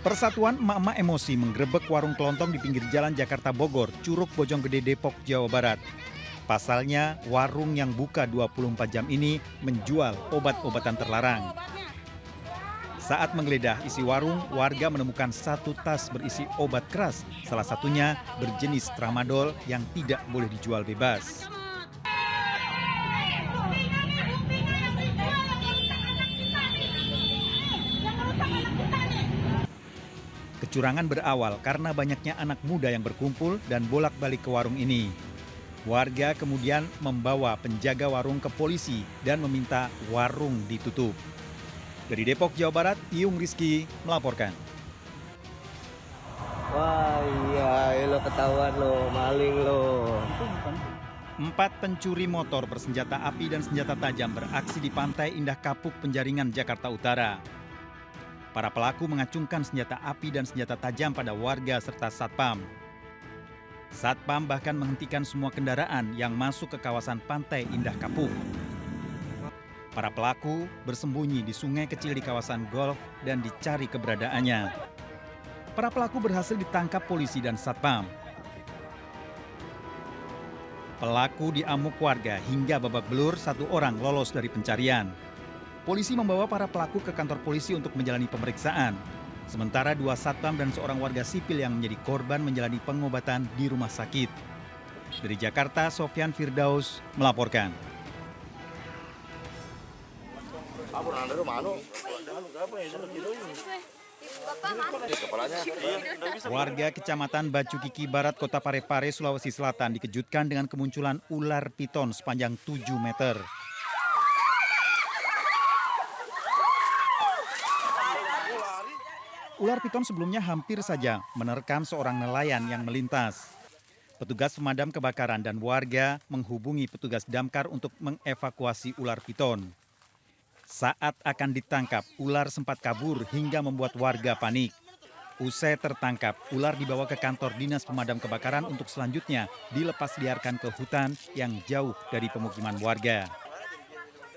Persatuan emak-emak emosi menggerebek warung kelontong di pinggir jalan Jakarta Bogor, Curug Bojonggede, Depok, Jawa Barat. Pasalnya, warung yang buka 24 jam ini menjual obat-obatan terlarang. Saat menggeledah isi warung, warga menemukan satu tas berisi obat keras, salah satunya berjenis tramadol yang tidak boleh dijual bebas. Kecurangan berawal karena banyaknya anak muda yang berkumpul dan bolak-balik ke warung ini. Warga kemudian membawa penjaga warung ke polisi dan meminta warung ditutup. Dari Depok, Jawa Barat, Iyung Rizky melaporkan. Wah iya, lo ketahuan lo, maling lo. 4 pencuri motor bersenjata api dan senjata tajam beraksi di Pantai Indah Kapuk, Penjaringan, Jakarta Utara. Para pelaku mengacungkan senjata api dan senjata tajam pada warga serta satpam. Satpam bahkan menghentikan semua kendaraan yang masuk ke kawasan Pantai Indah Kapuk. Para pelaku bersembunyi di sungai kecil di kawasan golf dan dicari keberadaannya. Para pelaku berhasil ditangkap polisi dan satpam. Pelaku diamuk warga hingga babak belur, 1 orang lolos dari pencarian. Polisi membawa para pelaku ke kantor polisi untuk menjalani pemeriksaan. Sementara 2 satpam dan seorang warga sipil yang menjadi korban menjalani pengobatan di rumah sakit. Dari Jakarta, Sofyan Firdaus melaporkan. Warga Kecamatan Bacu Kiki Barat, Kota Parepare, Sulawesi Selatan dikejutkan dengan kemunculan ular piton sepanjang 7 meter. Ular piton sebelumnya hampir saja menerkam seorang nelayan yang melintas. Petugas pemadam kebakaran dan warga menghubungi petugas damkar untuk mengevakuasi ular piton. Saat akan ditangkap, ular sempat kabur hingga membuat warga panik. Usai tertangkap, ular dibawa ke kantor dinas pemadam kebakaran untuk selanjutnya dilepas liarkan ke hutan yang jauh dari pemukiman warga.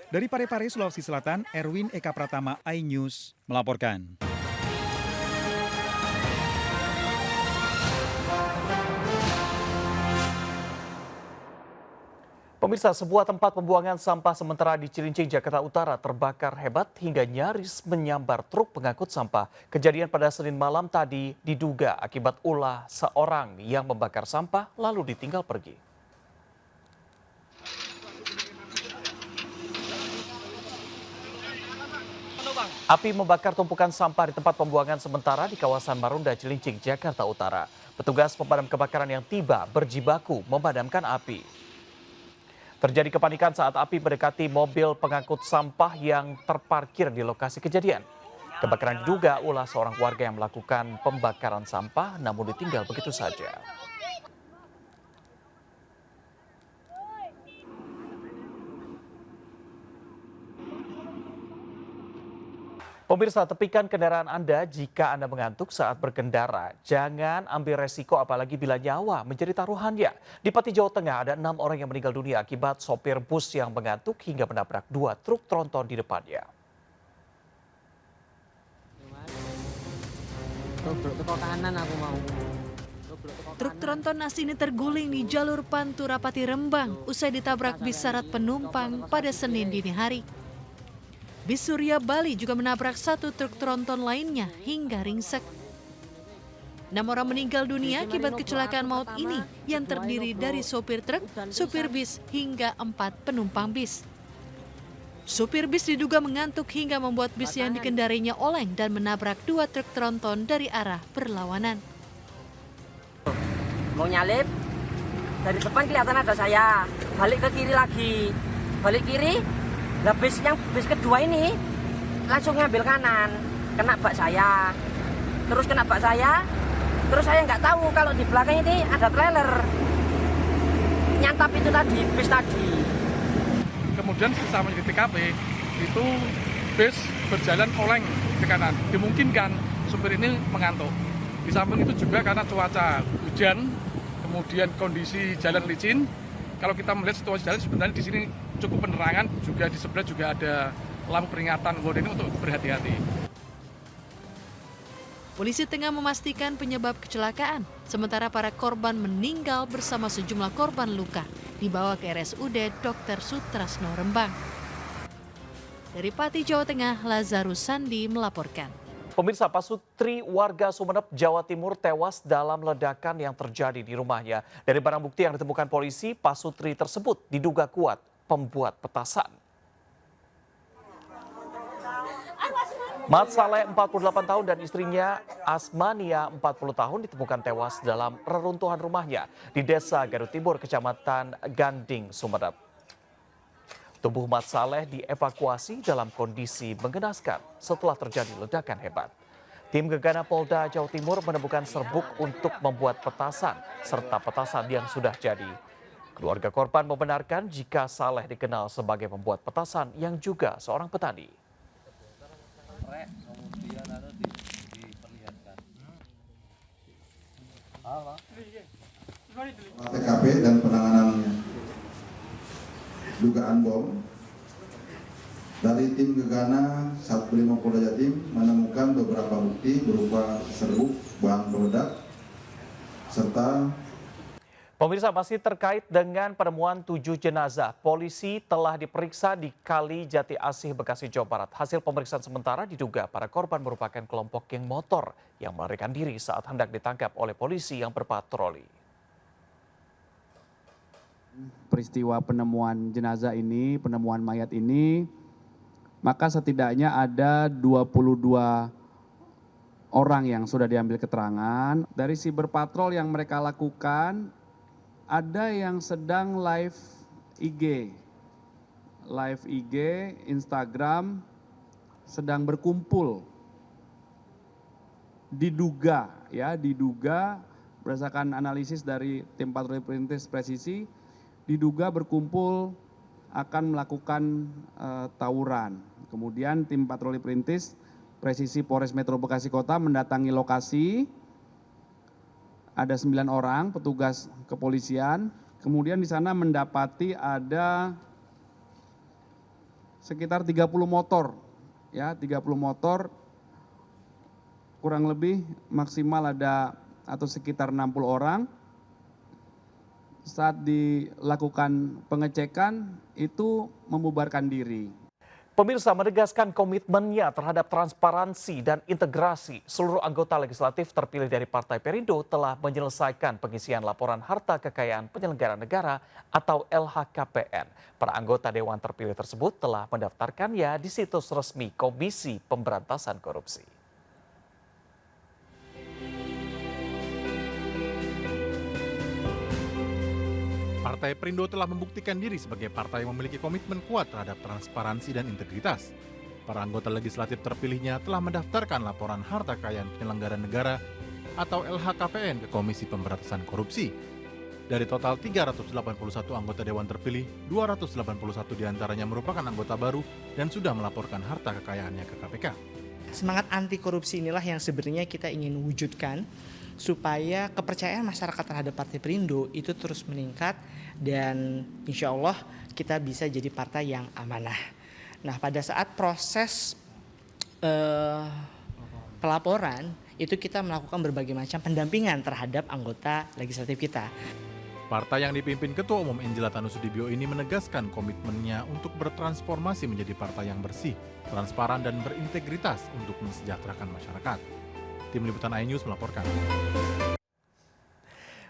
Dari Parepare, Sulawesi Selatan, Erwin Eka Pratama, iNews melaporkan. Pemirsa, sebuah tempat pembuangan sampah sementara di Cilincing, Jakarta Utara terbakar hebat hingga nyaris menyambar truk pengangkut sampah. Kejadian pada Senin malam tadi diduga akibat ulah seorang yang membakar sampah lalu ditinggal pergi. Api membakar tumpukan sampah di tempat pembuangan sementara di kawasan Marunda, Cilincing, Jakarta Utara. Petugas pemadam kebakaran yang tiba berjibaku memadamkan api. Terjadi kepanikan saat api mendekati mobil pengangkut sampah yang terparkir di lokasi kejadian. Kebakaran diduga ulah seorang warga yang melakukan pembakaran sampah namun ditinggal begitu saja. Pemirsa, tepikan kendaraan Anda jika Anda mengantuk saat berkendara. Jangan ambil resiko apalagi bila nyawa menjadi taruhannya. Di Pati, Jawa Tengah ada 6 orang yang meninggal dunia akibat sopir bus yang mengantuk hingga menabrak 2 truk tronton di depannya. Truk tronton nasi ini terguling di jalur Pantura Pati Rembang usai ditabrak bis syarat penumpang pada Senin dini hari. Bis Surya Bali juga menabrak 1 truk tronton lainnya hingga ringsek. 6 orang meninggal dunia akibat kecelakaan maut ini yang terdiri dari sopir truk, sopir bis hingga 4 penumpang bis. Sopir bis diduga mengantuk hingga membuat bis yang dikendarinya oleng dan menabrak 2 truk tronton dari arah berlawanan. Mau nyalip, dari depan kelihatan ada saya, balik ke kiri lagi, balik kiri. Nah, bis kedua ini langsung ngambil kanan, kena bak saya, terus kena bak saya, terus saya nggak tahu kalau di belakang ini ada trailer, nyantap itu tadi, bis tadi. Kemudian setelah di TKP, itu bis berjalan oleng ke kanan, dimungkinkan supir ini mengantuk. Di samping itu juga karena cuaca hujan, kemudian kondisi jalan licin. Kalau kita melihat situasi jalan sebenarnya di sini cukup penerangan, juga di sebelah juga ada lampu peringatan ini untuk berhati-hati. Polisi tengah memastikan penyebab kecelakaan, sementara para korban meninggal bersama sejumlah korban luka dibawa ke RSUD Dr. Sutrasno Rembang. Dari Pati, Jawa Tengah, Lazarus Sandi melaporkan. Pemirsa, Pasutri warga Sumeneb, Jawa Timur tewas dalam ledakan yang terjadi di rumahnya. Dari barang bukti yang ditemukan polisi, Pasutri tersebut diduga kuat pembuat petasan. Mat Saleh 48 tahun dan istrinya Asmania 40 tahun ditemukan tewas dalam reruntuhan rumahnya di Desa Garut Timur, Kecamatan Ganding, Sumeneb. Tubuh Mat Saleh dievakuasi dalam kondisi mengenaskan setelah terjadi ledakan hebat. Tim Gegana Polda Jawa Timur menemukan serbuk untuk membuat petasan serta petasan yang sudah jadi. Keluarga korban membenarkan jika Saleh dikenal sebagai pembuat petasan yang juga seorang petani. TKP dan penanganan dugaan bom dari tim Gegana 105 Polda Jatim menemukan beberapa bukti berupa serbuk bahan peledak serta. Pemirsa, masih terkait dengan penemuan 7 jenazah, polisi telah diperiksa di Kali Jati Asih, Bekasi, Jawa Barat. Hasil pemeriksaan sementara diduga para korban merupakan kelompok geng motor yang melarikan diri saat hendak ditangkap oleh polisi yang berpatroli. Peristiwa penemuan jenazah ini, penemuan mayat ini, maka setidaknya ada 22 orang yang sudah diambil keterangan. Dari si berpatrol yang mereka lakukan, ada yang sedang live IG, Instagram, sedang berkumpul. Diduga berdasarkan analisis dari tim patroli perintis presisi, diduga berkumpul akan melakukan tawuran. Kemudian tim patroli perintis presisi Polres Metro Bekasi Kota mendatangi lokasi. Ada 9 orang petugas kepolisian, kemudian di sana mendapati ada sekitar 30 motor, 30 motor, kurang lebih maksimal ada atau sekitar 60 orang. Saat dilakukan pengecekan itu membubarkan diri. Pemirsa, menegaskan komitmennya terhadap transparansi dan integrasi, seluruh anggota legislatif terpilih dari Partai Perindo telah menyelesaikan pengisian laporan harta kekayaan penyelenggara negara atau LHKPN. Para anggota Dewan terpilih tersebut telah mendaftarkannya di situs resmi Komisi Pemberantasan Korupsi. Partai Perindo telah membuktikan diri sebagai partai yang memiliki komitmen kuat terhadap transparansi dan integritas. Para anggota legislatif terpilihnya telah mendaftarkan laporan harta kekayaan penyelenggara negara atau LHKPN ke Komisi Pemberantasan Korupsi. Dari total 381 anggota Dewan terpilih, 281 diantaranya merupakan anggota baru dan sudah melaporkan harta kekayaannya ke KPK. Semangat anti korupsi inilah yang sebenarnya kita ingin wujudkan supaya kepercayaan masyarakat terhadap Partai Perindo itu terus meningkat dan insya Allah kita bisa jadi partai yang amanah. Nah, pada saat proses pelaporan itu kita melakukan berbagai macam pendampingan terhadap anggota legislatif kita. Partai yang dipimpin Ketua Umum Angela Tanusudibio ini menegaskan komitmennya untuk bertransformasi menjadi partai yang bersih, transparan, dan berintegritas untuk mensejahterakan masyarakat. Tim Liputan iNews melaporkan.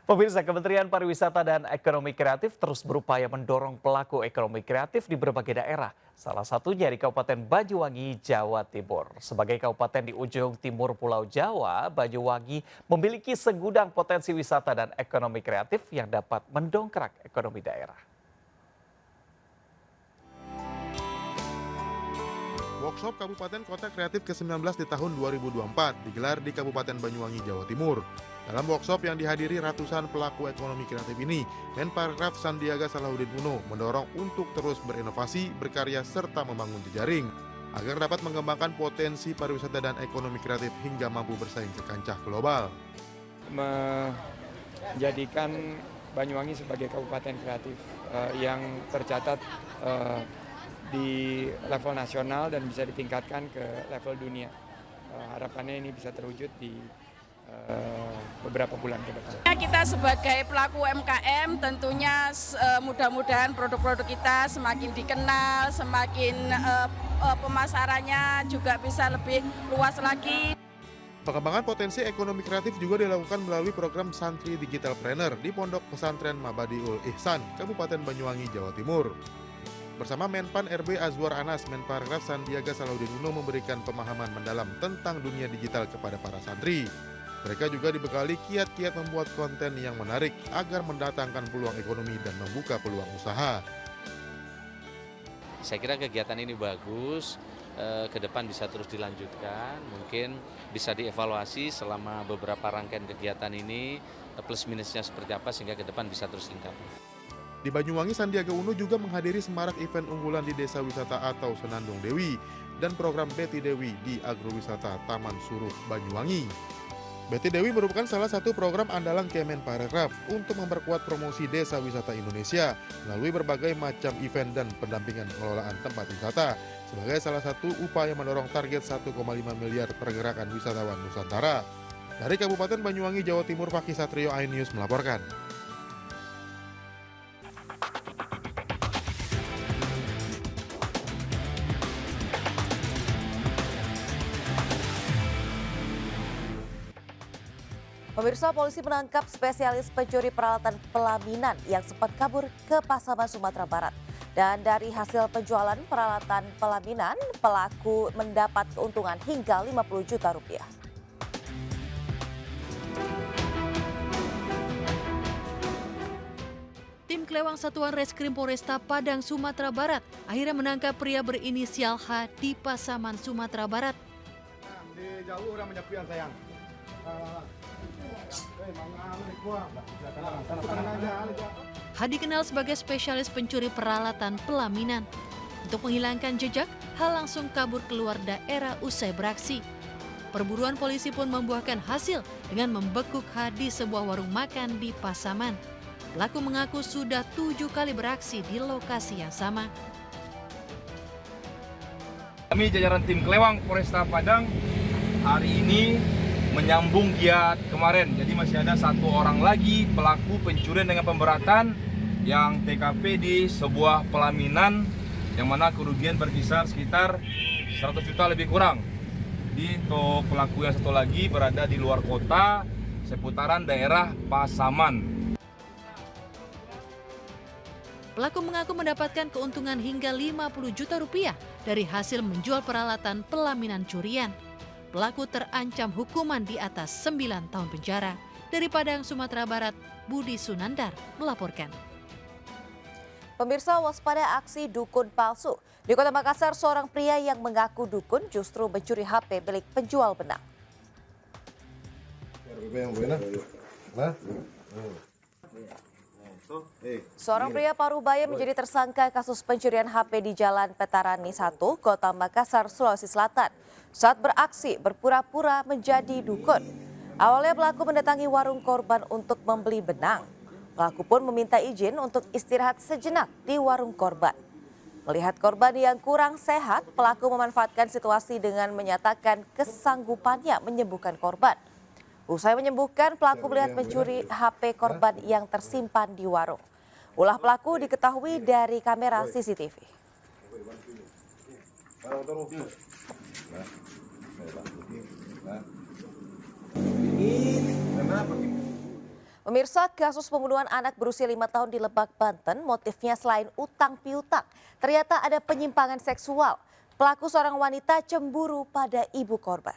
Pemirsa, Kementerian Pariwisata dan Ekonomi Kreatif terus berupaya mendorong pelaku ekonomi kreatif di berbagai daerah. Salah satunya di Kabupaten Banyuwangi, Jawa Timur. Sebagai kabupaten di ujung timur Pulau Jawa, Banyuwangi memiliki segudang potensi wisata dan ekonomi kreatif yang dapat mendongkrak ekonomi daerah. Workshop Kabupaten Kota Kreatif ke-19 di tahun 2024 digelar di Kabupaten Banyuwangi, Jawa Timur. Dalam workshop yang dihadiri ratusan pelaku ekonomi kreatif ini, Menparekraf Sandiaga Salahuddin Uno mendorong untuk terus berinovasi, berkarya, serta membangun jejaring agar dapat mengembangkan potensi pariwisata dan ekonomi kreatif hingga mampu bersaing ke kancah global. Menjadikan Banyuwangi sebagai kabupaten kreatif yang tercatat di level nasional dan bisa ditingkatkan ke level dunia. harapannya ini bisa terwujud di beberapa bulan ke depan. Kita sebagai pelaku UMKM tentunya mudah-mudahan produk-produk kita semakin dikenal, semakin pemasarannya juga bisa lebih luas lagi. Pengembangan potensi ekonomi kreatif juga dilakukan melalui program Santri Digitalpreneur di Pondok Pesantren Mabadiul Ihsan, Kabupaten Banyuwangi, Jawa Timur. Bersama Menpan RB Azwar Anas, Menparekraf Sandiaga Salahuddin Uno memberikan pemahaman mendalam tentang dunia digital kepada para santri. Mereka juga dibekali kiat-kiat membuat konten yang menarik agar mendatangkan peluang ekonomi dan membuka peluang usaha. Saya kira kegiatan ini bagus, ke depan bisa terus dilanjutkan, mungkin bisa dievaluasi selama beberapa rangkaian kegiatan ini, plus minusnya seperti apa sehingga ke depan bisa terus tingkat. Di Banyuwangi, Sandiaga Uno juga menghadiri semarak event unggulan di Desa Wisata atau Senandung Dewi dan program Betty Dewi di Agrowisata Taman Suruh, Banyuwangi. Betty Dewi merupakan salah satu program andalan Kemenparekraf untuk memperkuat promosi desa wisata Indonesia melalui berbagai macam event dan pendampingan pengelolaan tempat wisata sebagai salah satu upaya mendorong target 1,5 miliar pergerakan wisatawan Nusantara. Dari Kabupaten Banyuwangi, Jawa Timur, Fakih Satrio, iNews melaporkan. Pemirsa, polisi menangkap spesialis pencuri peralatan pelaminan yang sempat kabur ke Pasaman, Sumatera Barat. Dan dari hasil penjualan peralatan pelaminan, pelaku mendapat keuntungan hingga 50 juta rupiah. Tim Kelewang Satuan Reskrim Polresta Padang, Sumatera Barat akhirnya menangkap pria berinisial H di Pasaman, Sumatera Barat. Di jauh orang menyapu yang sayang. H dikenal sebagai spesialis pencuri peralatan pelaminan. Untuk menghilangkan jejak, H langsung kabur keluar daerah usai beraksi. Perburuan polisi pun membuahkan hasil dengan membekuk H di sebuah warung makan di Pasaman. Pelaku mengaku sudah 7 kali beraksi di lokasi yang sama. Kami jajaran tim Kelewang Polresta Padang hari ini menyambung giat kemarin. Jadi masih ada 1 orang lagi pelaku pencurian dengan pemberatan yang TKP di sebuah pelaminan yang mana kerugian berkisar sekitar 100 juta lebih kurang. Untuk pelaku yang satu lagi berada di luar kota seputaran daerah Pasaman. Pelaku mengaku mendapatkan keuntungan hingga 50 juta rupiah dari hasil menjual peralatan pelaminan curian. Pelaku terancam hukuman di atas 9 tahun penjara. Dari Padang, Sumatera Barat, Budi Sunandar melaporkan. Pemirsa, waspada aksi dukun palsu. Di Kota Makassar, seorang pria yang mengaku dukun justru mencuri HP milik penjual benang. Seorang pria Parubaya menjadi tersangka kasus pencurian HP di Jalan Petarani 1, Kota Makassar, Sulawesi Selatan. Saat beraksi berpura-pura menjadi dukun. Awalnya pelaku mendatangi warung korban untuk membeli benang. Pelaku pun meminta izin untuk istirahat sejenak di warung korban. Melihat korban yang kurang sehat, pelaku memanfaatkan situasi dengan menyatakan kesanggupannya menyembuhkan korban. Usai menyembuhkan, pelaku melihat mencuri HP korban yang tersimpan di warung. Ulah pelaku diketahui dari kamera CCTV. Pemirsa, kasus pembunuhan anak berusia 5 tahun di Lebak, Banten, motifnya selain utang piutang, ternyata ada penyimpangan seksual. Pelaku seorang wanita cemburu pada ibu korban.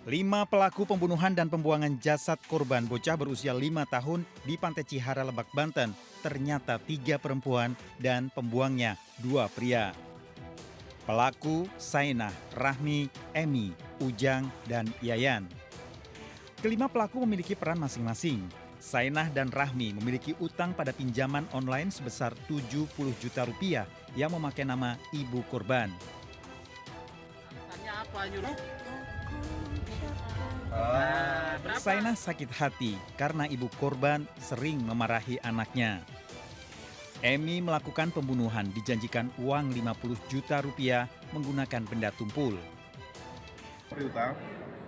Lima pelaku pembunuhan dan pembuangan jasad korban bocah berusia 5 tahun di Pantai Cihara, Lebak, Banten ternyata 3 perempuan dan pembuangnya 2 pria. Pelaku Sainah, Rahmi, Emi, Ujang, dan Yayan. Kelima pelaku memiliki peran masing-masing. Sainah dan Rahmi memiliki utang pada pinjaman online sebesar 70 juta rupiah yang memakai nama ibu korban. Sainah sakit hati karena ibu korban sering memarahi anaknya. Emi melakukan pembunuhan dijanjikan uang 50 juta rupiah menggunakan benda tumpul. Utang,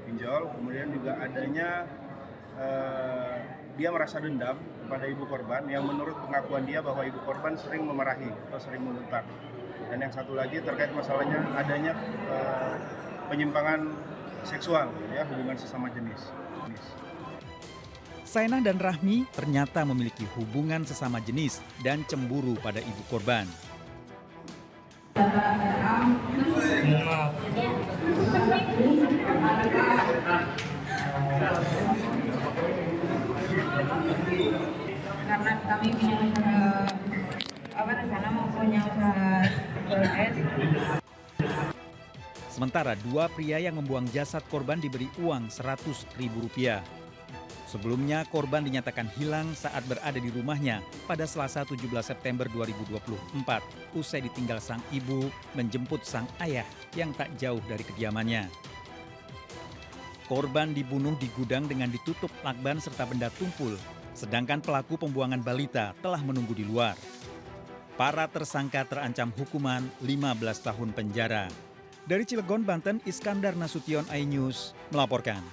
pinjol, kemudian juga adanya dia merasa dendam kepada ibu korban yang menurut pengakuan dia bahwa ibu korban sering memarahi atau sering mengutak. Dan yang satu lagi terkait masalahnya adanya penyimpangan seksual, ya, hubungan sesama jenis. Sainah dan Rahmi ternyata memiliki hubungan sesama jenis dan cemburu pada ibu korban. Karena kami rencana mau punya usaha es. Sementara dua pria yang membuang jasad korban diberi uang Rp100.000. Sebelumnya korban dinyatakan hilang saat berada di rumahnya pada Selasa 17 September 2024 usai ditinggal sang ibu menjemput sang ayah yang tak jauh dari kediamannya. Korban dibunuh di gudang dengan ditutup lakban serta benda tumpul, sedangkan pelaku pembuangan balita telah menunggu di luar. Para tersangka terancam hukuman 15 tahun penjara. Dari Cilegon, Banten, Iskandar Nasution, iNews melaporkan.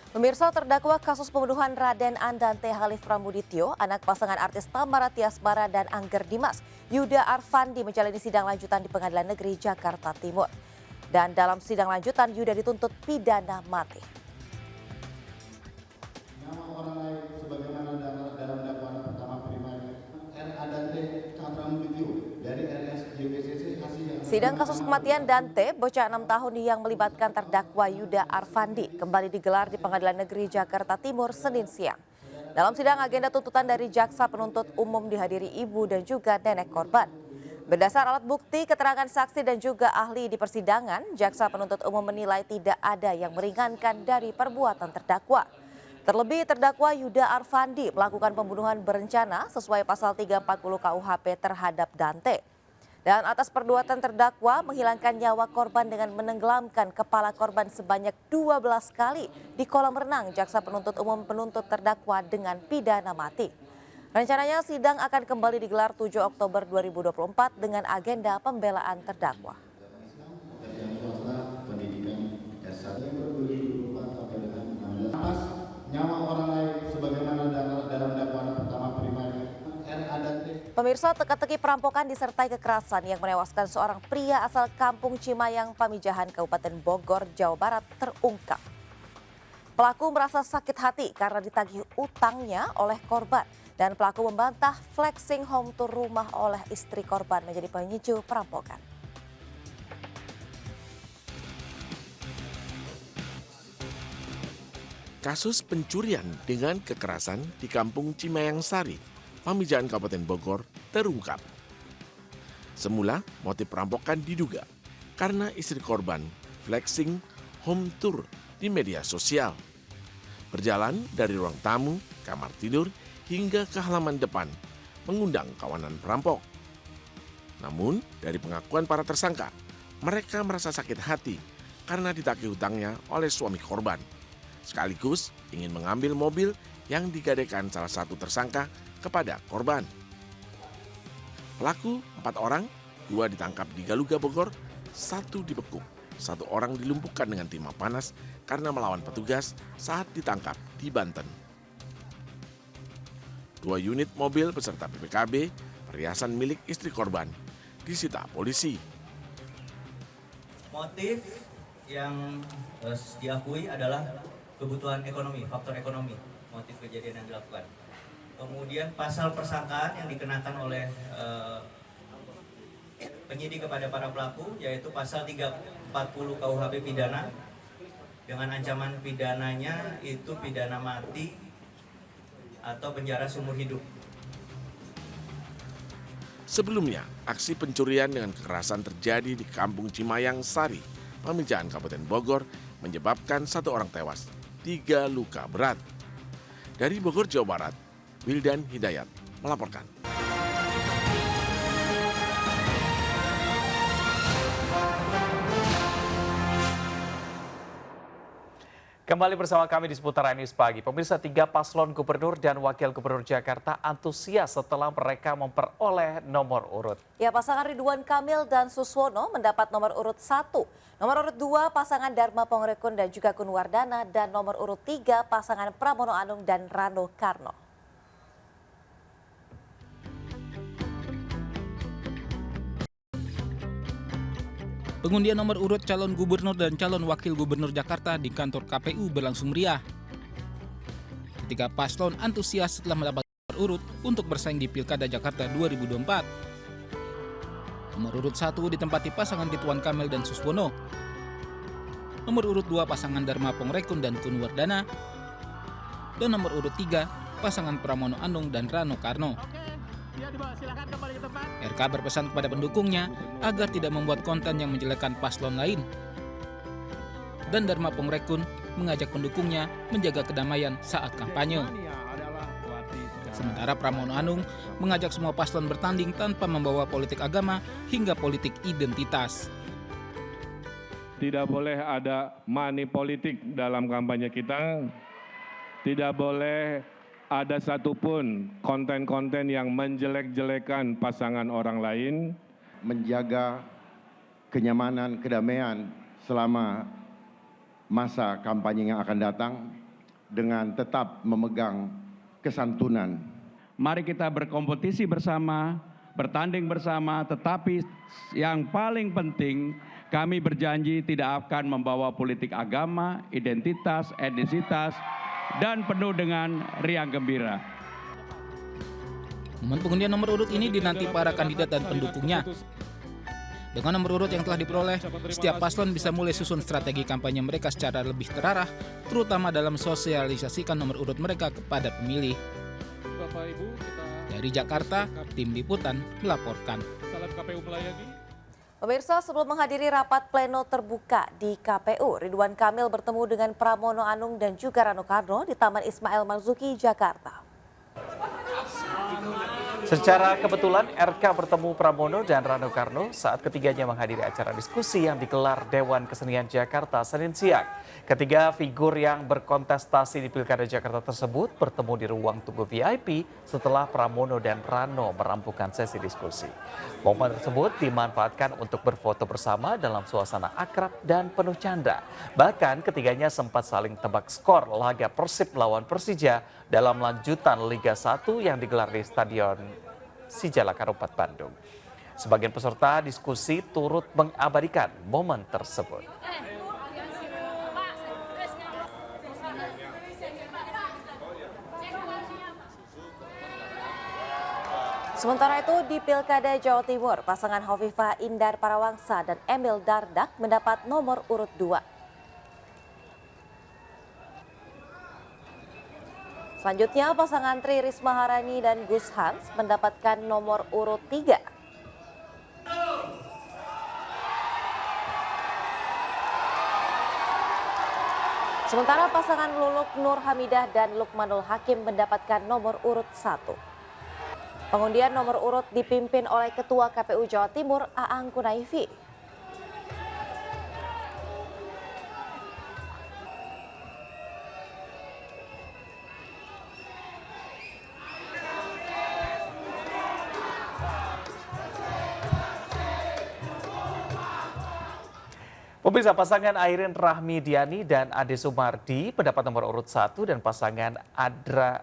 Pemirsa, terdakwa kasus pembunuhan Raden Andante Halif Pramudityo, anak pasangan artis Tamara Tiasbara dan Angger Dimas, Yuda Arfandi menjalani sidang lanjutan di Pengadilan Negeri Jakarta Timur. Dan dalam sidang lanjutan, Yuda dituntut pidana mati. Nama orang lain sebagaimana dalam dakwaan pertama primer Andante Pramudityo dari RSJWCC hasil yang... Sidang kasus kematian Dante, bocah 6 tahun yang melibatkan terdakwa Yuda Arfandi, kembali digelar di Pengadilan Negeri Jakarta Timur Senin siang. Dalam sidang, agenda tuntutan dari jaksa penuntut umum dihadiri ibu dan juga nenek korban. Berdasar alat bukti, keterangan saksi dan juga ahli di persidangan, jaksa penuntut umum menilai tidak ada yang meringankan dari perbuatan terdakwa. Terlebih, terdakwa Yuda Arfandi melakukan pembunuhan berencana sesuai pasal 340 KUHP terhadap Dante. Dan atas perbuatan terdakwa menghilangkan nyawa korban dengan menenggelamkan kepala korban sebanyak 12 kali di kolam renang, jaksa penuntut umum penuntut terdakwa dengan pidana mati. Rencananya sidang akan kembali digelar 7 Oktober 2024 dengan agenda pembelaan terdakwa. Nyawa orang lain sebagaimana dalam dakwaan pertama primer. Pemirsa, teka-teki perampokan disertai kekerasan yang menewaskan seorang pria asal Kampung Cimayang, Pamijahan, Kabupaten Bogor, Jawa Barat terungkap. Pelaku merasa sakit hati karena ditagih utangnya oleh korban dan pelaku membantah flexing home tour rumah oleh istri korban menjadi pemicu perampokan. Kasus pencurian dengan kekerasan di Kampung Cimayang Sari, Pamijahan, Kabupaten Bogor, terungkap. Semula, motif perampokan diduga karena istri korban flexing home tour di media sosial. Berjalan dari ruang tamu, kamar tidur, hingga ke halaman depan, mengundang kawanan perampok. Namun, dari pengakuan para tersangka, mereka merasa sakit hati karena ditagih hutangnya oleh suami korban. Sekaligus ingin mengambil mobil yang digadaikan salah satu tersangka kepada korban. Pelaku 4 orang, 2 ditangkap di Galuga, Bogor, 1 dibekuk, 1 orang dilumpuhkan dengan timah panas karena melawan petugas saat ditangkap di Banten. 2 unit mobil beserta PPKB, perhiasan milik istri korban, disita polisi. Motif yang diakui adalah kebutuhan ekonomi, faktor ekonomi, motif kejadian yang dilakukan. Kemudian pasal persangkaan yang dikenakan oleh penyidik kepada para pelaku yaitu pasal 340 KUHP pidana dengan ancaman pidananya itu pidana mati atau penjara seumur hidup. Sebelumnya, aksi pencurian dengan kekerasan terjadi di Kampung Cimayang Sari, Pamijahan, Kabupaten Bogor, menyebabkan 1 orang tewas, 3 luka berat. Dari Bogor, Jawa Barat, Wildan Hidayat melaporkan. Kembali bersama kami di Seputaran News Pagi. Pemirsa, 3 paslon gubernur dan wakil gubernur Jakarta antusias setelah mereka memperoleh nomor urut. Ya, pasangan Ridwan Kamil dan Suswono mendapat nomor urut 1. Nomor urut 2 pasangan Dharma Pongrekun dan juga Kunwardana, dan nomor urut 3 pasangan Pramono Anung dan Rano Karno. Pengundian nomor urut calon gubernur dan calon wakil gubernur Jakarta di kantor KPU berlangsung meriah. Ketiga paslon antusias setelah mendapat nomor urut untuk bersaing di Pilkada Jakarta 2024. Nomor urut 1 ditempati pasangan Ridwan Kamil dan Suswono. Nomor urut 2 pasangan Dharma Pongrekun dan Kunwardana. Dan nomor urut 3 pasangan Pramono Anung dan Rano Karno. RK berpesan kepada pendukungnya agar tidak membuat konten yang menjelekkan paslon lain. Dan Dharma Pongrekun mengajak pendukungnya menjaga kedamaian saat kampanye. Sementara Pramono Anung mengajak semua paslon bertanding tanpa membawa politik agama hingga politik identitas. Tidak boleh ada money politik dalam kampanye kita. Tidak boleh ada satupun konten-konten yang menjelek-jelekan pasangan orang lain. Menjaga kenyamanan, kedamaian selama masa kampanye yang akan datang dengan tetap memegang kesantunan. Mari kita berkompetisi bersama, bertanding bersama, tetapi yang paling penting kami berjanji tidak akan membawa politik agama, identitas, etnisitas, dan penuh dengan riang gembira. Momen pengundian nomor urut ini dinanti para kandidat dan pendukungnya. Dengan nomor urut yang telah diperoleh, setiap paslon bisa mulai susun strategi kampanye mereka secara lebih terarah, terutama dalam sosialisasikan nomor urut mereka kepada pemilih. Dari Jakarta, Tim Liputan melaporkan. Salam KPU melayani. Pemirsa, sebelum menghadiri rapat pleno terbuka di KPU, Ridwan Kamil bertemu dengan Pramono Anung dan juga Rano Karno di Taman Ismail Marzuki, Jakarta. Secara kebetulan RK bertemu Pramono dan Rano Karno saat ketiganya menghadiri acara diskusi yang digelar Dewan Kesenian Jakarta Senin siang. Ketiga figur yang berkontestasi di Pilkada Jakarta tersebut bertemu di ruang tunggu VIP setelah Pramono dan Rano merampungkan sesi diskusi. Momen tersebut dimanfaatkan untuk berfoto bersama dalam suasana akrab dan penuh canda. Bahkan ketiganya sempat saling tebak skor laga Persib lawan Persija dalam lanjutan Liga 1 yang digelar di Stadion Sijalak Harupat Bandung. Sebagian peserta diskusi turut mengabadikan momen tersebut. Sementara itu di Pilkada Jawa Timur, pasangan Hovifah Indar Parawangsa dan Emil Dardak mendapat nomor urut 2. Selanjutnya pasangan Tri Risma Harani dan Gus Hans mendapatkan nomor urut 3. Sementara pasangan Luluk Nur Hamidah dan Lukmanul Hakim mendapatkan nomor urut 1. Pengundian nomor urut dipimpin oleh Ketua KPU Jawa Timur Aang Kunaifi. Pemirsa, pasangan Airin Rahmidiani dan Ade Sumardi mendapat nomor urut 1 dan pasangan Andra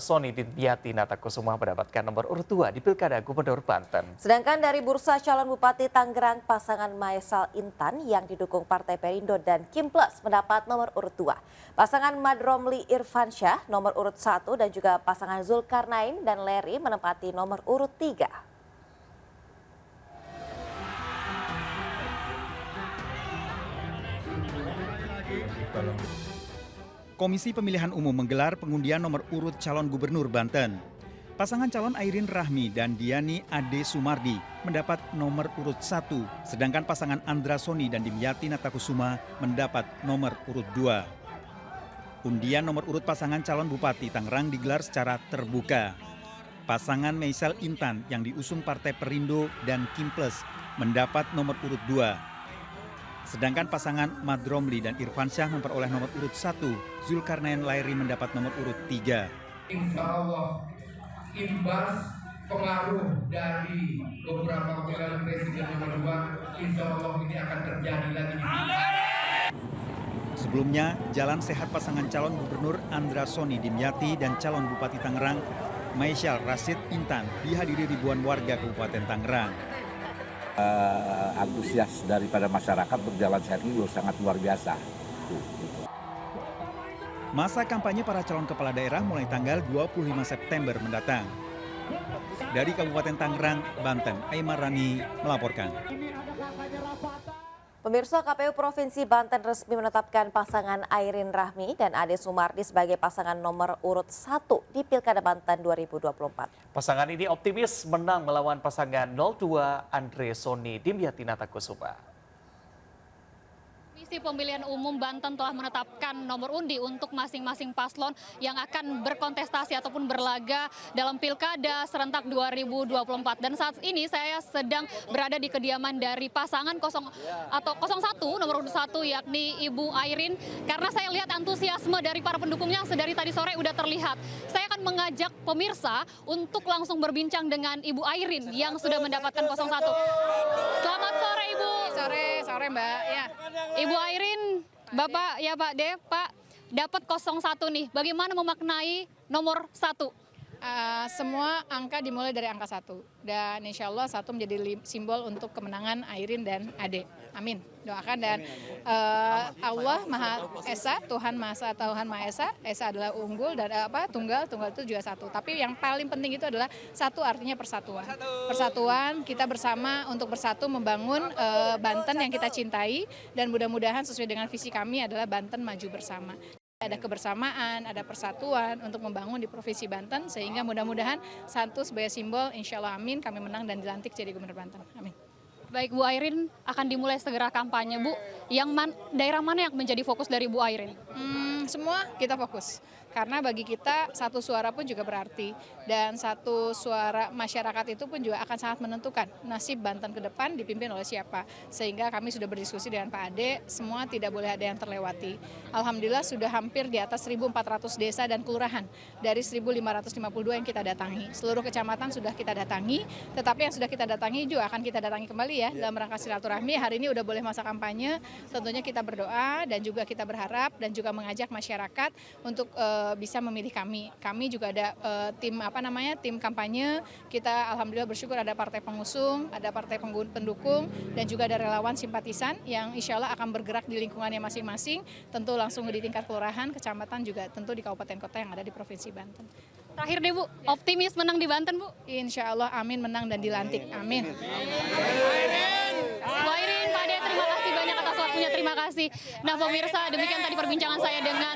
Soni Dindiati Natakusuma mendapatkan nomor urut 2 di Pilkada Gubernur Banten. Sedangkan dari bursa calon Bupati Tangerang, pasangan Maesal Intan yang didukung Partai Perindo dan Kim Plus mendapat nomor urut 2. Pasangan Madromli Irfansyah nomor urut 1 dan juga pasangan Zulkarnain dan Leri menempati nomor urut 3. Komisi Pemilihan Umum menggelar pengundian nomor urut calon gubernur Banten. Pasangan calon Airin Rahmi dan Diani Ade Sumardi mendapat nomor urut 1, sedangkan pasangan Andra Soni dan Dimyati Natakusuma mendapat nomor urut 2. Undian nomor urut pasangan calon Bupati Tangerang digelar secara terbuka. Pasangan Maesal Intan yang diusung Partai Perindo dan Kim Plus mendapat nomor urut 2. Sedangkan pasangan Mat Romli dan Irfansyah memperoleh nomor urut 1, Zulkarnain Lairi mendapat nomor urut 3. Insya Allah imbas pengaruh dari beberapa pemilihan presiden yang kedua, insya Allah ini akan terjadi lagi. Sebelumnya, jalan sehat pasangan calon gubernur Andra Soni Dimyati dan calon Bupati Tangerang Maisyal Rasid Intan dihadiri ribuan warga Kabupaten Tangerang. Antusias daripada masyarakat berjalan sehat itu sangat luar biasa. Masa kampanye para calon kepala daerah mulai tanggal 25 September mendatang. Dari Kabupaten Tangerang, Banten, Aimar Rani melaporkan. Pemirsa, KPU Provinsi Banten resmi menetapkan pasangan Airin Rahmi dan Ade Sumardi sebagai pasangan nomor urut 1 di Pilkada Banten 2024. Pasangan ini optimis menang melawan pasangan 02 Andre Soni Dimyati Natakusuma. Komisi Pemilihan Umum Banten telah menetapkan nomor undi untuk masing-masing paslon yang akan berkontestasi ataupun berlaga dalam Pilkada serentak 2024. Dan saat ini saya sedang berada di kediaman dari pasangan 01 nomor urut 1 yakni Ibu Airin. Karena saya lihat antusiasme dari para pendukungnya sedari tadi sore udah terlihat. Saya akan mengajak pemirsa untuk langsung berbincang dengan Ibu Airin yang sudah mendapatkan 01. Selamat sore Ibu. Sore Mbak. Ya. Ibu Airin, Bapak ya Pak De, Pak dapat 01 nih. Bagaimana memaknai nomor 1? Semua angka dimulai dari angka 1 dan insya Allah 1 menjadi simbol untuk kemenangan Airin dan Ade. Amin. Doakan dan Allah Maha Esa, Tuhan Maha Esa adalah unggul dan tunggal itu juga 1. Tapi yang paling penting itu adalah 1 artinya persatuan. Persatuan kita bersama untuk bersatu membangun Banten yang kita cintai dan mudah-mudahan sesuai dengan visi kami adalah Banten maju bersama. Ada kebersamaan, ada persatuan untuk membangun di Provinsi Banten sehingga mudah-mudahan 1 sebagai simbol insya Allah amin kami menang dan dilantik jadi Gubernur Banten. Amin. Baik Bu Airin, akan dimulai segera kampanye Bu. Daerah mana yang menjadi fokus dari Bu Airin? Semua kita fokus. Karena bagi kita 1 suara pun juga berarti. Dan 1 suara masyarakat itu pun juga akan sangat menentukan nasib Banten ke depan dipimpin oleh siapa. Sehingga kami sudah berdiskusi dengan Pak Ade, semua tidak boleh ada yang terlewati. Alhamdulillah sudah hampir di atas 1.400 desa dan kelurahan dari 1.552 yang kita datangi. Seluruh kecamatan sudah kita datangi, tetapi yang sudah kita datangi juga akan kita datangi kembali ya dalam rangka silaturahmi. Hari ini udah boleh masa kampanye, tentunya kita berdoa dan juga kita berharap dan juga mengajak masyarakat untuk bisa memilih kami. Kami juga ada tim kampanye. Kita alhamdulillah bersyukur ada partai pengusung, ada partai pendukung dan juga ada relawan simpatisan yang insya Allah akan bergerak di lingkungannya masing-masing. Tentu langsung di tingkat kelurahan, kecamatan juga tentu di kabupaten kota yang ada di Provinsi Banten. Terakhir deh Bu, optimis menang di Banten Bu? Insya Allah amin menang dan dilantik. Amin. Bu Airin, Pak Ade, terima kasih banyak atas waktunya, terima kasih. Nah pemirsa, demikian tadi perbincangan saya dengan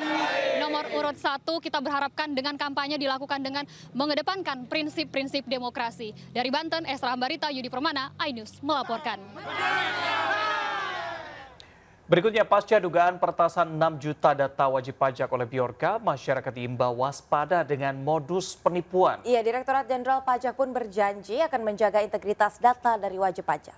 nomor urut 1. Kita berharapkan dengan kampanye dilakukan dengan mengedepankan prinsip-prinsip demokrasi. Dari Banten, Esra Ambarita, Yudi Permana, iNews melaporkan. Berikutnya, pasca dugaan peretasan 6 juta data wajib pajak oleh Bjorka, masyarakat diimbau waspada dengan modus penipuan. Iya, Direktorat Jenderal Pajak pun berjanji akan menjaga integritas data dari wajib pajak.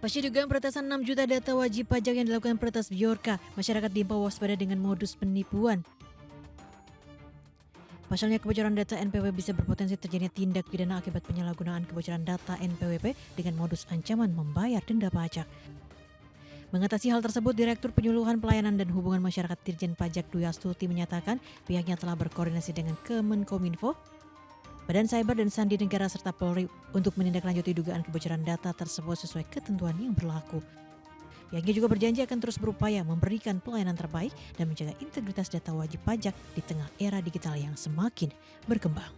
Pasca dugaan peretasan 6 juta data wajib pajak yang dilakukan peretas Bjorka, masyarakat diimbau waspada dengan modus penipuan. Pasalnya kebocoran data NPWP bisa berpotensi terjadinya tindak pidana akibat penyalahgunaan kebocoran data NPWP dengan modus ancaman membayar denda pajak. Mengatasi hal tersebut, Direktur Penyuluhan Pelayanan dan Hubungan Masyarakat Dirjen Pajak Dwi Astuti menyatakan pihaknya telah berkoordinasi dengan Kemenkominfo, Badan Cyber dan Sandi Negara serta Polri untuk menindaklanjuti dugaan kebocoran data tersebut sesuai ketentuan yang berlaku. Pihaknya juga berjanji akan terus berupaya memberikan pelayanan terbaik dan menjaga integritas data wajib pajak di tengah era digital yang semakin berkembang.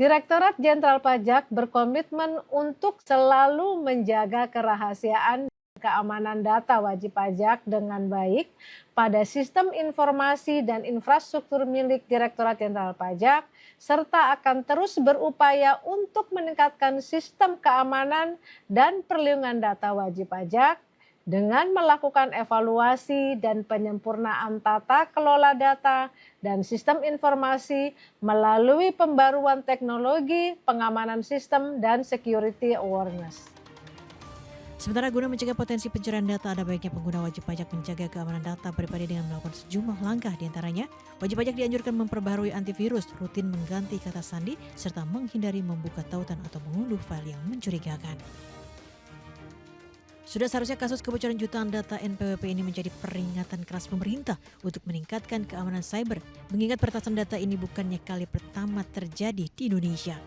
Direktorat Jenderal Pajak berkomitmen untuk selalu menjaga kerahasiaan keamanan data wajib pajak dengan baik pada sistem informasi dan infrastruktur milik Direktorat Jenderal Pajak, serta akan terus berupaya untuk meningkatkan sistem keamanan dan perlindungan data wajib pajak dengan melakukan evaluasi dan penyempurnaan tata kelola data dan sistem informasi melalui pembaruan teknologi, pengamanan sistem, dan security awareness. Sementara guna mencegah potensi pencurian data, ada baiknya pengguna wajib pajak menjaga keamanan data pribadi dengan melakukan sejumlah langkah. Di antaranya, wajib pajak dianjurkan memperbaharui antivirus, rutin mengganti kata sandi, serta menghindari membuka tautan atau mengunduh file yang mencurigakan. Sudah seharusnya kasus kebocoran jutaan data NPWP ini menjadi peringatan keras pemerintah untuk meningkatkan keamanan cyber, mengingat peretasan data ini bukannya kali pertama terjadi di Indonesia.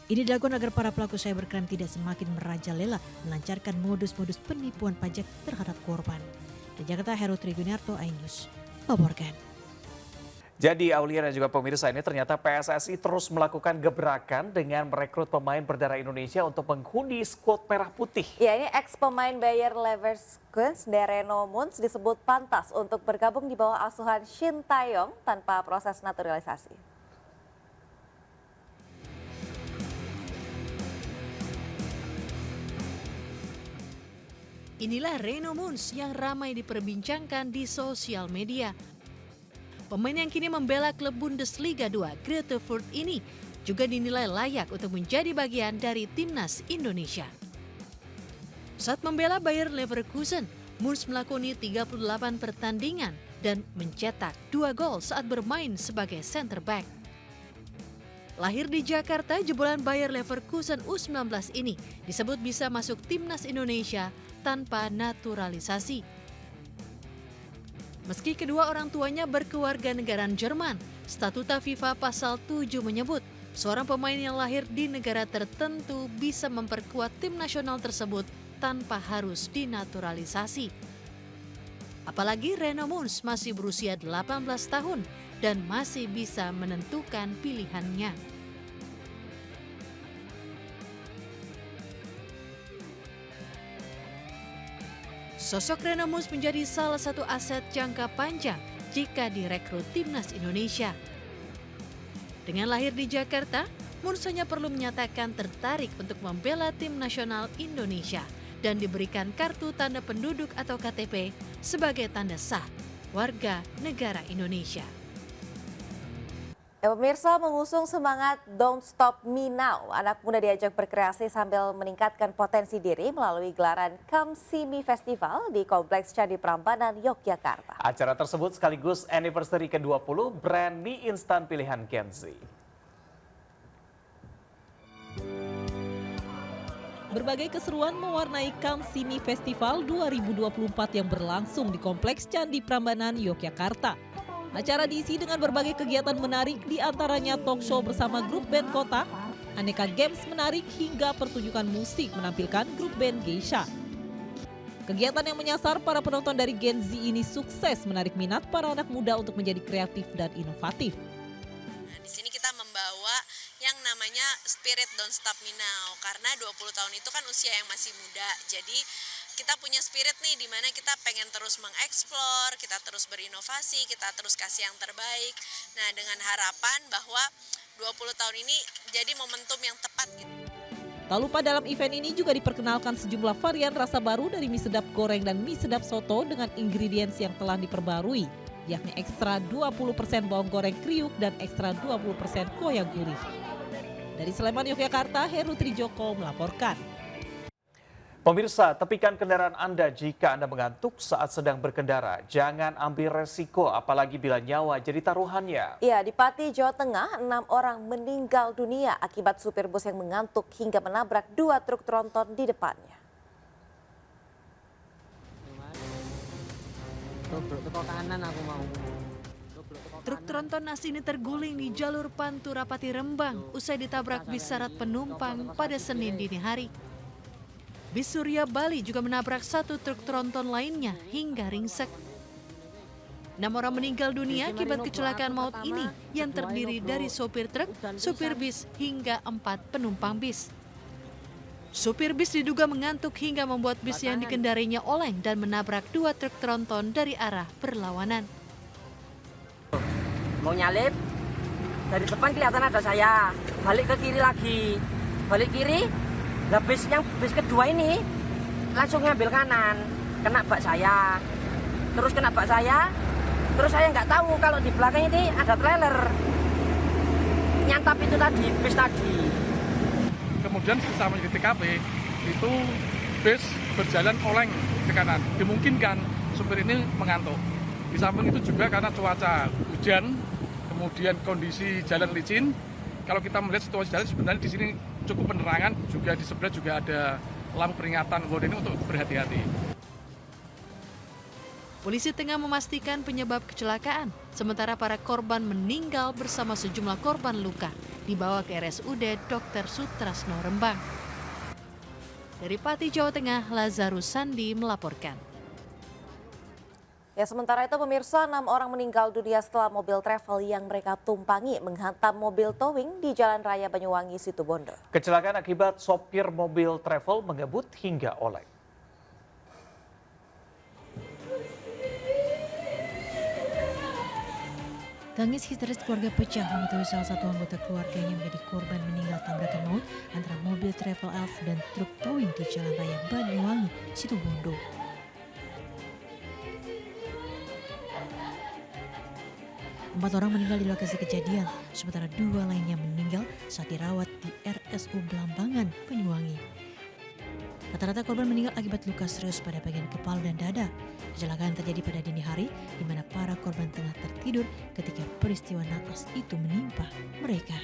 Ini dilakukan agar para pelaku cybercrime tidak semakin merajalela melancarkan modus-modus penipuan pajak terhadap korban. Di Jakarta, Heru Triguniarto, iNews, laporkan. Jadi Aulia dan juga pemirsa, ini ternyata PSSI terus melakukan gebrakan dengan merekrut pemain berdarah Indonesia untuk menghuni skuad merah putih. Ya, ini ex pemain Bayer Leverkusen, Reno Mons disebut pantas untuk bergabung di bawah asuhan Shin Tae-yong tanpa proses naturalisasi. Inilah Reno Mons yang ramai diperbincangkan di sosial media. Pemain yang kini membela klub Bundesliga 2 Greuther Fürth ini juga dinilai layak untuk menjadi bagian dari timnas Indonesia. Saat membela Bayer Leverkusen, Mons melakoni 38 pertandingan dan mencetak 2 gol saat bermain sebagai center back. Lahir di Jakarta, jebolan Bayer Leverkusen U19 ini disebut bisa masuk timnas Indonesia tanpa naturalisasi. Meski kedua orang tuanya berkewarganegaraan Jerman, statuta FIFA pasal 7 menyebut seorang pemain yang lahir di negara tertentu bisa memperkuat tim nasional tersebut tanpa harus dinaturalisasi. Apalagi Reno Mons masih berusia 18 tahun dan masih bisa menentukan pilihannya. Sosok Reno Mons menjadi salah satu aset jangka panjang jika direkrut timnas Indonesia. Dengan lahir di Jakarta, Mons hanya perlu menyatakan tertarik untuk membela tim nasional Indonesia dan diberikan kartu tanda penduduk atau KTP sebagai tanda sah warga negara Indonesia. Ya, pemirsa, mengusung semangat Don't Stop Me Now, anak muda diajak berkreasi sambil meningkatkan potensi diri melalui gelaran Come See Me Festival di Kompleks Candi Prambanan, Yogyakarta. Acara tersebut sekaligus anniversary ke-20 brand mie instan pilihan Gen Z. Berbagai keseruan mewarnai Come See Me Festival 2024 yang berlangsung di Kompleks Candi Prambanan, Yogyakarta. Acara diisi dengan berbagai kegiatan menarik, diantaranya talk show bersama grup band kota, aneka games menarik hingga pertunjukan musik menampilkan grup band Geisha. Kegiatan yang menyasar para penonton dari Gen Z ini sukses menarik minat para anak muda untuk menjadi kreatif dan inovatif. Di sini kita membawa yang namanya spirit Don't Stop Me Now, karena 20 tahun itu kan usia yang masih muda, jadi kita punya spirit nih di mana kita pengen terus mengeksplor, kita terus berinovasi, kita terus kasih yang terbaik. Nah, dengan harapan bahwa 20 tahun ini jadi momentum yang tepat gitu. Tak lupa dalam event ini juga diperkenalkan sejumlah varian rasa baru dari mie sedap goreng dan mie sedap soto dengan ingredients yang telah diperbarui, yakni ekstra 20% bawang goreng kriuk dan ekstra 20% koya gurih. Dari Sleman, Yogyakarta, Heru Trijoko melaporkan. Pemirsa, tepikan kendaraan Anda jika Anda mengantuk saat sedang berkendara. Jangan ambil resiko, apalagi bila nyawa jadi taruhannya. Ya, di Pati, Jawa Tengah, 6 orang meninggal dunia akibat supir bus yang mengantuk hingga menabrak 2 truk tronton di depannya. Truk tronton nasi ini terguling di jalur Pantura Pati Rembang usai ditabrak bis syarat penumpang pada Senin dini hari. Bis Surya Bali juga menabrak 1 truk tronton lainnya hingga ringsek. 6 orang meninggal dunia akibat kecelakaan maut ini yang terdiri dari sopir truk, supir bis hingga 4 penumpang bis. Supir bis diduga mengantuk hingga membuat bis yang dikendarinya oleng dan menabrak 2 truk tronton dari arah berlawanan. Mau nyalip, dari depan kelihatan ada saya, balik ke kiri lagi, balik kiri. Nah bis kedua ini langsung ngambil kanan, kena bak saya. Terus kena bak saya, terus saya nggak tahu kalau di belakang ini ada trailer. Nyantap itu tadi, bis tadi. Kemudian sesama di TKP, itu bis berjalan oleng ke kanan. Dimungkinkan supir ini mengantuk. Di samping itu juga karena cuaca hujan, kemudian kondisi jalan licin. Kalau kita melihat situasi jalan sebenarnya di sini cukup penerangan, juga di sebelah juga ada lampu peringatan warning untuk berhati-hati. Polisi tengah memastikan penyebab kecelakaan, sementara para korban meninggal bersama sejumlah korban luka dibawa ke RSUD Dr. Sutrasno Rembang. Dari Pati, Jawa Tengah, Lazarus Sandi melaporkan. Ya, sementara itu pemirsa, 6 orang meninggal dunia setelah mobil travel yang mereka tumpangi menghantam mobil towing di Jalan Raya Banyuwangi, Situbondo. Kecelakaan akibat sopir mobil travel mengebut hingga oleng. Tangis histeris keluarga pecah mengetahui salah satu anggota keluarganya menjadi korban meninggal tabrakan maut antara mobil travel elf dan truk towing di Jalan Raya Banyuwangi, Situbondo. Empat orang meninggal di lokasi kejadian, sementara 2 lainnya meninggal saat dirawat di RSU Belambangan, Banyuwangi. Rata-rata korban meninggal akibat luka serius pada bagian kepala dan dada. Kecelakaan terjadi pada dini hari, di mana para korban tengah tertidur ketika peristiwa naas itu menimpa mereka.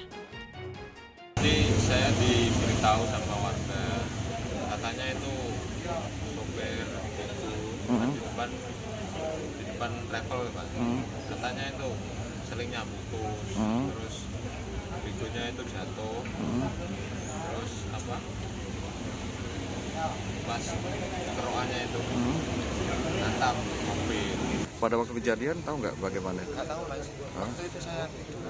Jadi saya diberitahu sama warga, katanya itu sopir di depan travel, Pak. Katanya itu selingnya putus, terus bigonya itu jatuh, terus pas keroannya itu hantam mobil. Pada waktu kejadian tahu nggak bagaimana? Nggak tahu, Mas. Waktu itu saya tidur.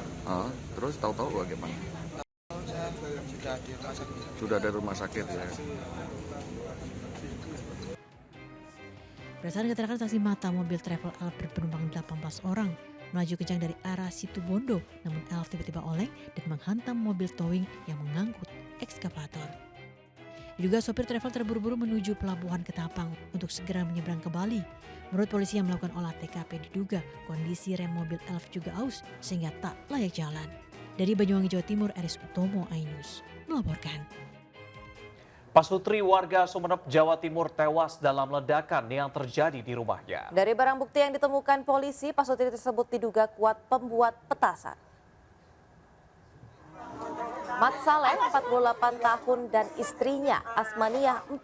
Terus tahu-tahu bagaimana? Tahu saya sudah di rumah sakit. Sudah ada rumah sakit ya. Berdasarkan keterangan saksi mata, mobil travel elf berpenumpang 18 orang melaju kencang dari arah Situbondo, namun elf tiba-tiba oleng dan menghantam mobil towing yang mengangkut ekskavator. Diduga sopir travel terburu-buru menuju pelabuhan Ketapang untuk segera menyeberang ke Bali. Menurut polisi yang melakukan olah TKP, diduga kondisi rem mobil elf juga aus sehingga tak layak jalan. Dari Banyuwangi, Jawa Timur, Aris Utomo, iNews melaporkan. Pasutri warga Sumeneb, Jawa Timur tewas dalam ledakan yang terjadi di rumahnya. Dari barang bukti yang ditemukan polisi, pasutri tersebut diduga kuat pembuat petasan. Mat Saleh 48 tahun dan istrinya Asmaniah 40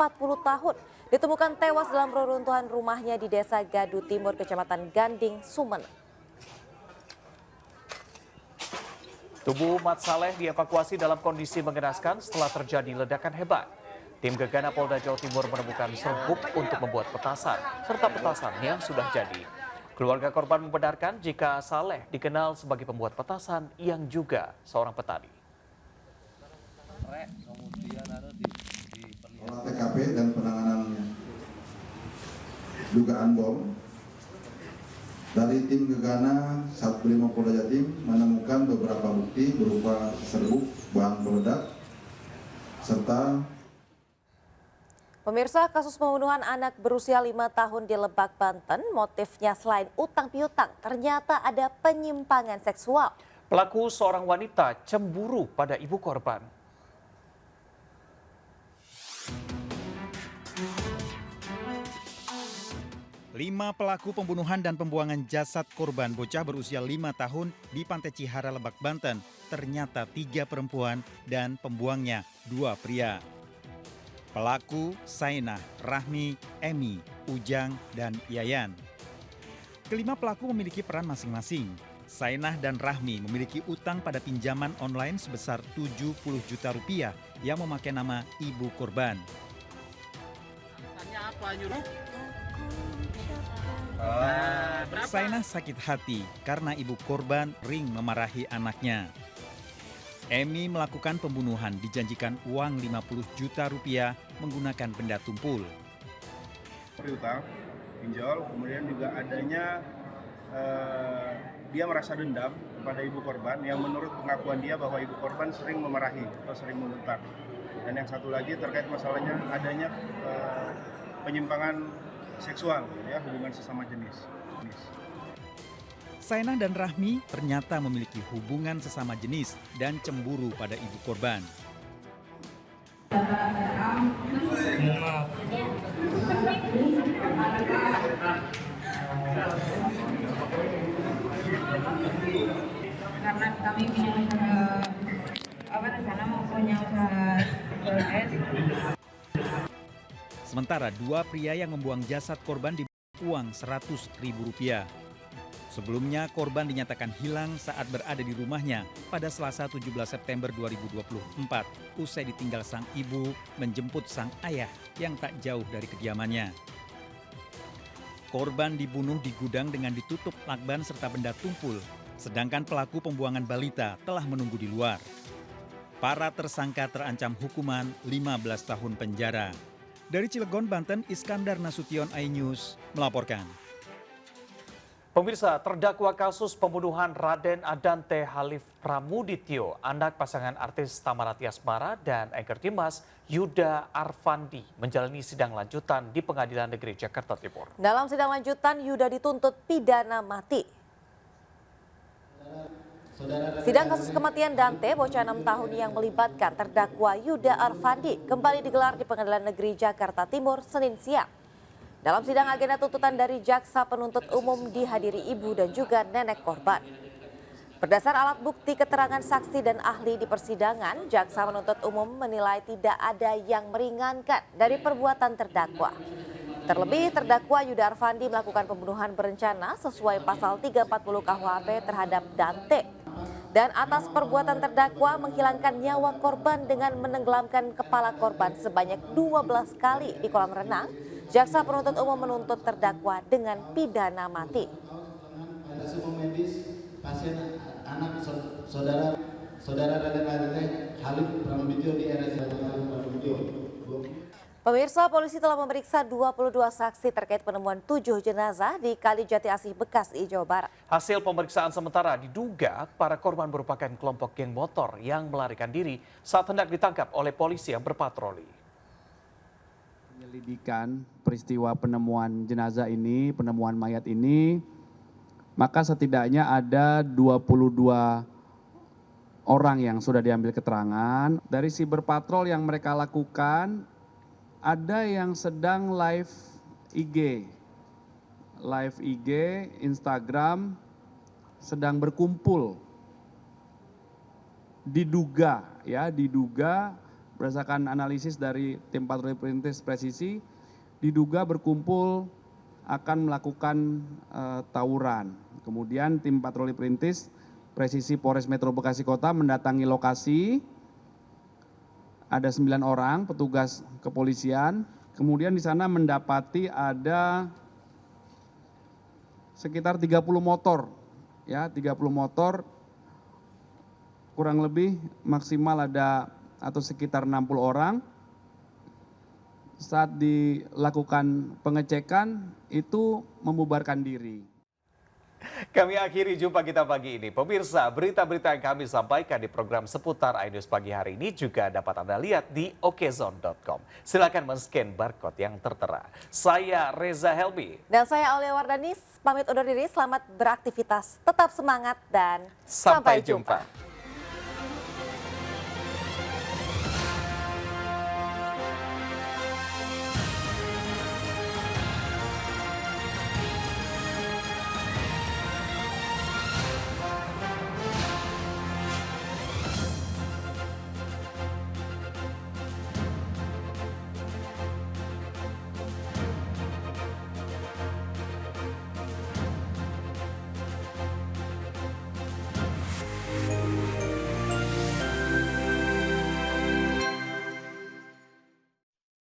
tahun ditemukan tewas dalam reruntuhan rumahnya di Desa Gadu Timur, Kecamatan Ganding, Sumeneb. Tubuh Mat Saleh dievakuasi dalam kondisi mengenaskan setelah terjadi ledakan hebat. Tim Gegana Polda Jawa Timur menemukan serbuk untuk membuat petasan, serta petasan yang sudah jadi. Keluarga korban membenarkan jika Saleh dikenal sebagai pembuat petasan yang juga seorang petani. Olah TKP dan penanganan dugaan bom dari tim Gegana Satrimo Polda Jatim menemukan beberapa bukti berupa serbuk bahan peledak serta. Pemirsa, kasus pembunuhan anak berusia 5 tahun di Lebak, Banten, motifnya selain utang piutang ternyata ada penyimpangan seksual. Pelaku seorang wanita cemburu pada ibu korban. 5 pelaku pembunuhan dan pembuangan jasad korban bocah berusia 5 tahun di Pantai Cihara, Lebak, Banten ternyata 3 perempuan dan pembuangnya 2 pria. Pelaku Sainah, Rahmi, Emi, Ujang, dan Yayan. Kelima pelaku memiliki peran masing-masing. Sainah dan Rahmi memiliki utang pada pinjaman online sebesar 70 juta rupiah yang memakai nama ibu korban. Sainah sakit hati karena ibu korban ring memarahi anaknya. Emi melakukan pembunuhan dijanjikan uang 50 juta rupiah menggunakan benda tumpul. Utang, pinjol, kemudian juga adanya dia merasa dendam kepada ibu korban yang menurut pengakuan dia bahwa ibu korban sering memarahi atau sering membentak. Dan yang satu lagi terkait masalahnya adanya penyimpangan seksual, ya, hubungan sesama jenis. Sainah dan Rahmi ternyata memiliki hubungan sesama jenis dan cemburu pada ibu korban. Karena kami rencana mau punya usaha Sementara dua pria yang membuang jasad korban diberi uang Rp100.000. Sebelumnya korban dinyatakan hilang saat berada di rumahnya pada Selasa 17 September 2024 usai ditinggal sang ibu menjemput sang ayah yang tak jauh dari kediamannya. Korban dibunuh di gudang dengan ditutup lakban serta benda tumpul, sedangkan pelaku pembuangan balita telah menunggu di luar. Para tersangka terancam hukuman 15 tahun penjara. Dari Cilegon, Banten, Iskandar Nasution, iNews melaporkan. Pemirsa, terdakwa kasus pembunuhan Raden Adante Halif Pramudityo, anak pasangan artis Tamarati Asmara dan anchor Dimas Yuda Arfandi, menjalani sidang lanjutan di Pengadilan Negeri Jakarta Timur. Dalam sidang lanjutan, Yuda dituntut pidana mati. Sidang kasus kematian Dante, bocah 6 tahun yang melibatkan terdakwa Yuda Arfandi, kembali digelar di Pengadilan Negeri Jakarta Timur Senin siang. Dalam sidang agenda tuntutan dari jaksa penuntut umum dihadiri ibu dan juga nenek korban. Berdasar alat bukti keterangan saksi dan ahli di persidangan, jaksa penuntut umum menilai tidak ada yang meringankan dari perbuatan terdakwa. Terlebih terdakwa Yuda Arfandi melakukan pembunuhan berencana sesuai pasal 340 KUHP terhadap Dante. Dan atas perbuatan terdakwa menghilangkan nyawa korban dengan menenggelamkan kepala korban sebanyak 12 kali di kolam renang, jaksa penuntut umum menuntut terdakwa dengan pidana mati. Medis pasien anak saudara Raden Adante Halif Pramudityo di RSUD Pramudityo. Pemirsa, polisi telah memeriksa 22 saksi terkait penemuan 7 jenazah di Kali Jati Asih Bekasi, Jawa Barat. Hasil pemeriksaan sementara diduga para korban merupakan kelompok geng motor yang melarikan diri saat hendak ditangkap oleh polisi yang berpatroli. Penyelidikan peristiwa penemuan jenazah ini, penemuan mayat ini, maka setidaknya ada 22 orang yang sudah diambil keterangan. Dari si berpatrol yang mereka lakukan, ada yang sedang live IG, Instagram, sedang berkumpul. Diduga berdasarkan analisis dari tim patroli perintis presisi, diduga berkumpul akan melakukan tawuran. Kemudian tim patroli perintis presisi Polres Metro Bekasi Kota mendatangi lokasi. Ada 9 orang petugas kepolisian, kemudian di sana mendapati ada sekitar 30 motor, ya 30 motor, kurang lebih maksimal ada atau sekitar 60 orang. Saat dilakukan pengecekan itu membubarkan diri. Kami akhiri jumpa kita pagi ini. Pemirsa, berita-berita yang kami sampaikan di program seputar iNews pagi hari ini juga dapat Anda lihat di okezone.com. Silakan men-scan barcode yang tertera. Saya Reza Helmi. Dan saya Aulia Wardanis, pamit undur diri, selamat beraktivitas, tetap semangat dan sampai jumpa.